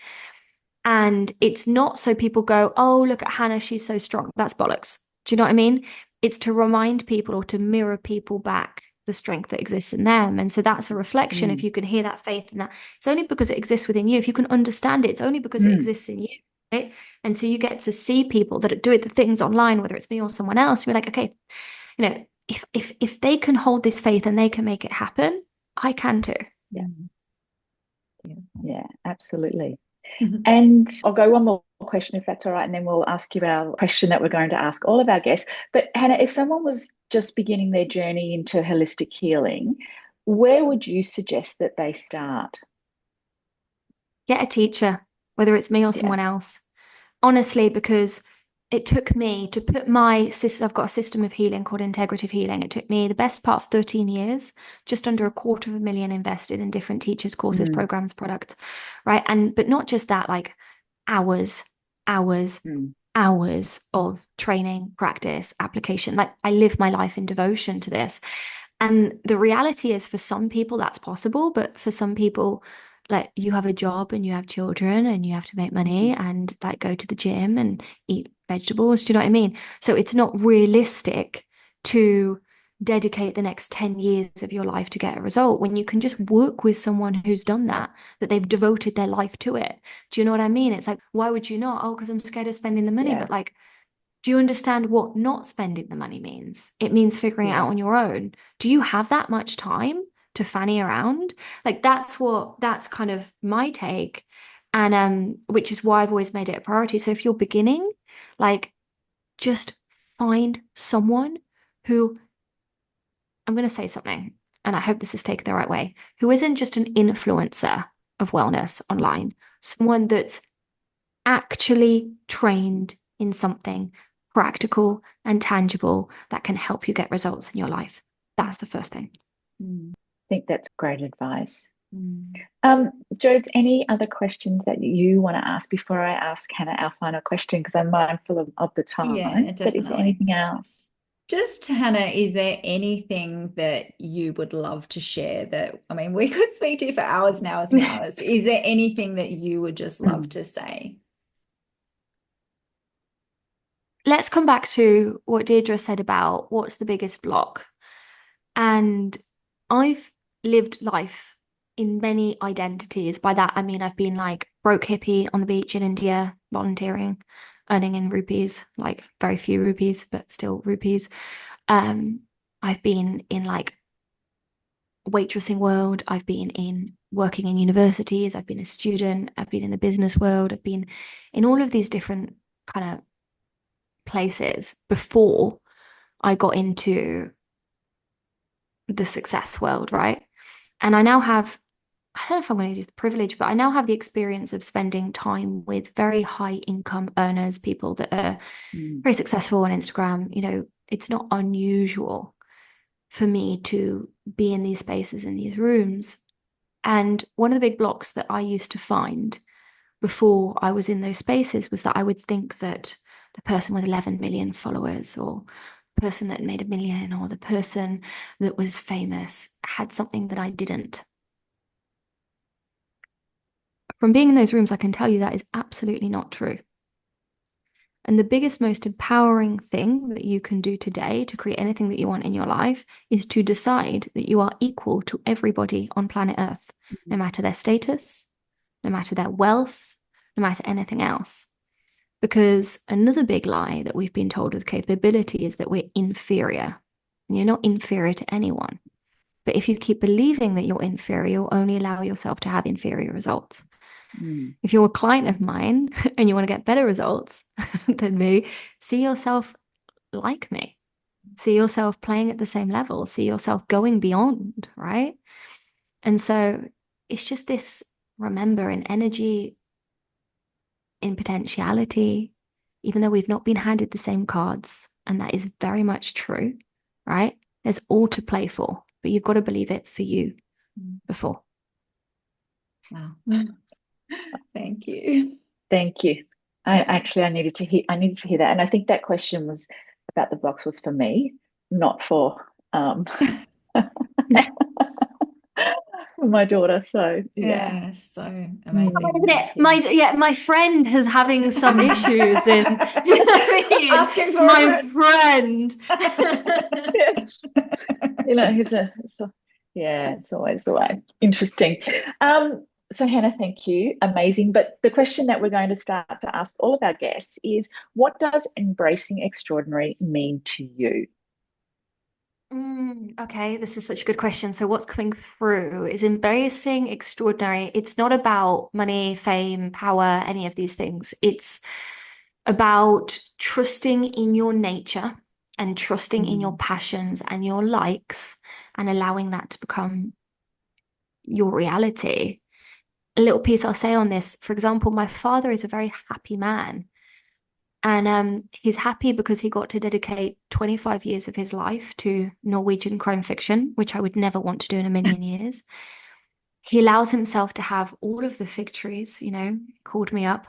Speaker 3: And it's not so people go, oh, look at Hannah, she's so strong. That's bollocks. Do you know what I mean? It's to remind people or to mirror people back the strength that exists in them. And so that's a reflection. If
Speaker 1: Mm.
Speaker 3: you can hear that faith in that, it's only because it exists within you. If you can understand it, it's only because it
Speaker 1: Mm.
Speaker 3: exists in you. Right? And so you get to see people that do the things online, whether it's me or someone else. You're like, okay, if they can hold this faith and they can make it happen, I can too.
Speaker 1: Yeah. Yeah. Yeah, absolutely.
Speaker 2: Mhm.
Speaker 1: And I'll go one more question if that's all right, and then we'll ask you our question that we're going to ask all of our guests. But Hannah, if someone was just beginning their journey into holistic healing, where would you suggest that they start?
Speaker 3: Get a teacher, whether it's me or
Speaker 1: Yeah.
Speaker 3: someone else. Honestly, because it took me to put my system, I've got a system of healing called Integrative Healing. It took me the best part of 13 years, just under $250,000 invested in different teachers, courses,
Speaker 1: Mm.
Speaker 3: programs, products, right? But not just that, like hours, hours,
Speaker 1: Mm.
Speaker 3: hours of training, practice, application. Like I live my life in devotion to this. And the reality is for some people that's possible, but for some people, like you have a job and you have children and you have to make money
Speaker 1: Mm.
Speaker 3: and like go to the gym and eat vegetables. Do you know what I mean? So it's not realistic to dedicate the next 10 years of your life to get a result when you can just work with someone who's done that they've devoted their life to it. Do you know what I mean? It's like, why would you not? Oh, because I'm scared of spending the money.
Speaker 1: Yeah.
Speaker 3: But like, do you understand what not spending the money means? It means figuring it out
Speaker 1: Yeah.
Speaker 3: on your own. Do you have that much time to fanny around? Like that's kind of my take. And which is why I've always made it a priority. So if you're beginning, like just find someone who I'm going to say something, and I hope this is taken the right way, who isn't just an influencer of wellness online, someone that's actually trained in something practical and tangible that can help you get results in your life. That's the first thing.
Speaker 1: Mm. I think that's great advice.
Speaker 3: Mm.
Speaker 1: Jodes, any other questions that you want to ask before I ask Hannah our final question? Because I'm mindful of the
Speaker 2: Yeah,
Speaker 1: time. But is there
Speaker 2: definitely.
Speaker 1: anything else?
Speaker 2: Just Hannah, is there anything that you would love to share that, I mean, we could speak to you for hours and hours and hours. Is there anything that you would just love
Speaker 1: Mm.
Speaker 2: to say?
Speaker 3: Let's come back to what Deirdre said about what's the biggest block. And I've lived life in many identities. By that, I mean I've been like broke hippie on the beach in India, volunteering, earning in rupees, like very few rupees, but still rupees. Um, I've been in like waitressing world. I've been in working in universities. I've been a student. I've been in the business world. I've been in all of these different kind of places before I got into the success world, right? And I now have, I don't know if I'm going to use the privilege, but I now have the experience of spending time with very high income earners, people that are
Speaker 1: Mm.
Speaker 3: very successful on Instagram. It's not unusual for me to be in these spaces, in these rooms. And one of the big blocks that I used to find before I was in those spaces was that I would think that the person with 11 million followers or the person that made 1 million or the person that was famous had something that I didn't. From being in those rooms, I can tell you that is absolutely not true. And the biggest, most empowering thing that you can do today to create anything that you want in your life is to decide that you are equal to everybody on planet Earth, no matter their status, no matter their wealth, no matter anything else. Because another big lie that we've been told with capability is that we're inferior. And you're not inferior to anyone. But if you keep believing that you're inferior, you'll only allow yourself to have inferior results.
Speaker 1: Mm.
Speaker 3: If you're a client of mine and you want to get better results than me, see yourself like me. See yourself playing at the same level. See yourself going beyond, right? And so it's just this remember in energy, in potentiality, even though we've not been handed the same cards, and that is very much true, right? There's all to play for, but you've got to believe it for you before.
Speaker 2: Wow. Thank you.
Speaker 1: Thank you.
Speaker 2: Yeah.
Speaker 1: I needed to hear that. And I think that question was about the blocks was for me, not for for my daughter. So yeah.
Speaker 2: Yeah, so
Speaker 1: Mm.
Speaker 2: amazing.
Speaker 3: Isn't it? My friend is having some issues in, do you know what I mean?
Speaker 2: Asking for
Speaker 3: My
Speaker 2: a
Speaker 3: friend.
Speaker 1: Yeah, it's always the way. Interesting. So Hannah, thank you. Amazing. But the question that we're going to start to ask all of our guests is, what does embracing extraordinary mean to you?
Speaker 3: Okay, this is such a good question. So what's coming through is embracing extraordinary. It's not about money, fame, power, any of these things. It's about trusting in your nature and trusting in your passions and your likes and allowing that to become your reality. A little piece I'll say on this, for example, my father is a very happy man. And he's happy because he got to dedicate 25 years of his life to Norwegian crime fiction, which I would never want to do in a million years. He allows himself to have all of the fig trees, called me up.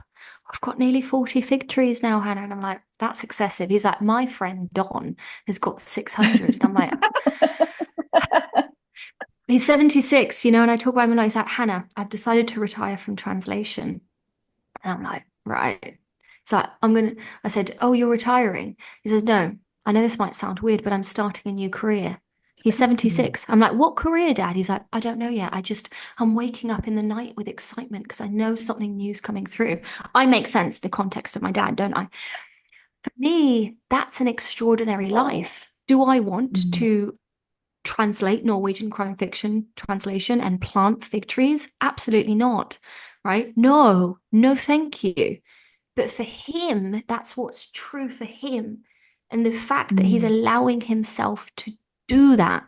Speaker 3: I've got nearly 40 fig trees now, Hannah. And I'm like, that's excessive. He's like, my friend Don has got 600. And I'm like, he's 76, and I talk about him and he's like, Hannah, I've decided to retire from translation. And I'm like, right. So I said, oh, you're retiring. He says, no, I know this might sound weird, but I'm starting a new career. He's 76. I'm like, what career, Dad? He's like, I don't know yet. I'm waking up in the night with excitement because I know something new's coming through. I make sense of the context of my dad, don't I? For me, that's an extraordinary life. Do I want to translate Norwegian crime fiction translation and plant fig trees? Absolutely not. Right? No, thank you. But for him, that's what's true for him. And the fact that he's allowing himself to do that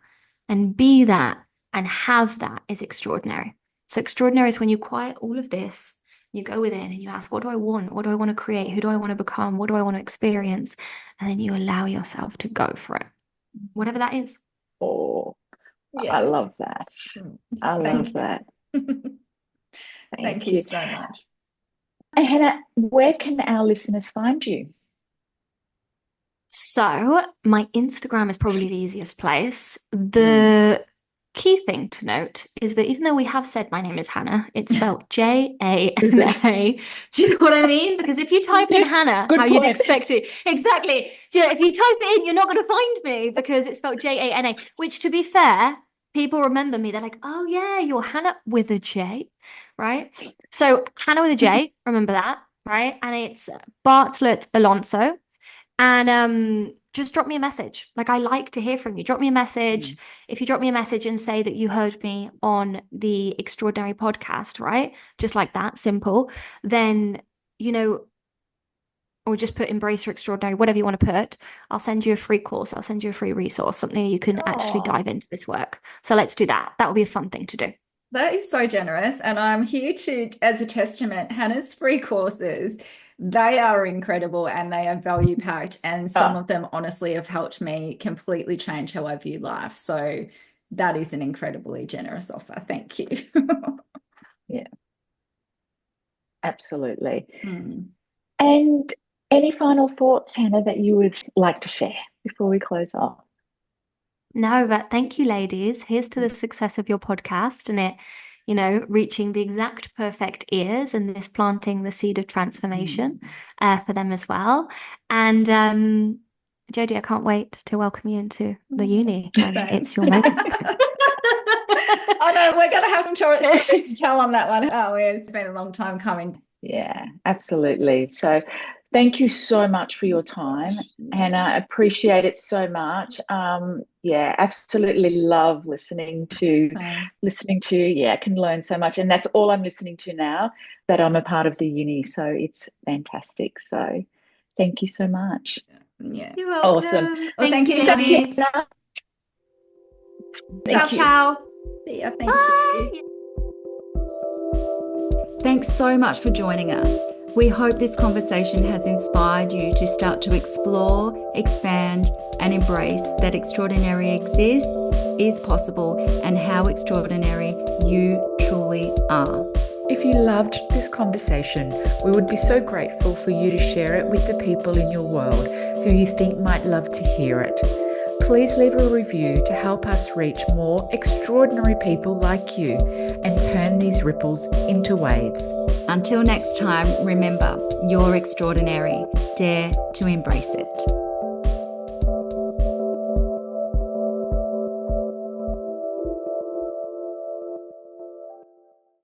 Speaker 3: and be that and have that is extraordinary. So extraordinary is when you quiet all of this, you go within and you ask, what do I want? What do I want to create? Who do I want to become? What do I want to experience? And then you allow yourself to go for it, whatever that is.
Speaker 1: Oh,
Speaker 2: Yes.
Speaker 1: I love that. I love that.
Speaker 2: Thank you so much.
Speaker 1: And Hannah, where can our listeners find you?
Speaker 3: So my Instagram is probably the easiest place. The key thing to note is that even though we have said my name is Hannah, it's spelled Jana. Do you know what I mean? Because if you type in Hannah, how you'd expect it. Exactly. If you type it in, you're not going to find me because it's spelled Jana, which, to be fair, people remember me. They're like, oh yeah, you're Hannah with a J, right? So Hannah with a J, remember that, right? And it's Bartlett Alonso. And just drop me a message. Like, I like to hear from you. Drop me a message. If you drop me a message and say that you heard me on the Extraordinary podcast, right? Just like that, simple. Then, or just put Embrace Your Extraordinary, whatever you want to put. I'll send you a free course. I'll send you a free resource, something you can actually dive into this work. So let's do that. That would be a fun thing to do.
Speaker 2: That is so generous. And I'm here as a testament, Hannah's free courses, they are incredible and they are value packed. And some of them honestly have helped me completely change how I view life. So that is an incredibly generous offer. Thank you.
Speaker 1: Yeah, absolutely. And any final thoughts, Hannah, that you would like to share before we close off?
Speaker 3: No, but thank you, ladies. Here's to the success of your podcast and it, reaching the exact perfect ears and this planting the seed of transformation for them as well. And Jodie, I can't wait to welcome you into the uni when it's your moment.
Speaker 2: I know we're going to have some stories to tell on that one. Oh, it's been a long time coming.
Speaker 1: Yeah, absolutely. So thank you so much for your time, Hannah. I appreciate it so much. Yeah, absolutely love listening to you. I can learn so much. And that's all I'm listening to now that I'm a part of the uni. So it's fantastic. So thank you so much.
Speaker 2: Yeah.
Speaker 3: You're welcome.
Speaker 1: Awesome.
Speaker 2: Well, thank you,
Speaker 3: ladies. Ciao.
Speaker 2: See ya. Thank you. Thanks so much for joining us. We hope this conversation has inspired you to start to explore, expand, and embrace that extraordinary exists, is possible, and how extraordinary you truly are.
Speaker 4: If you loved this conversation, we would be so grateful for you to share it with the people in your world who you think might love to hear it. Please leave a review to help us reach more extraordinary people like you and turn these ripples into waves.
Speaker 2: Until next time, remember, you're extraordinary. Dare to embrace it.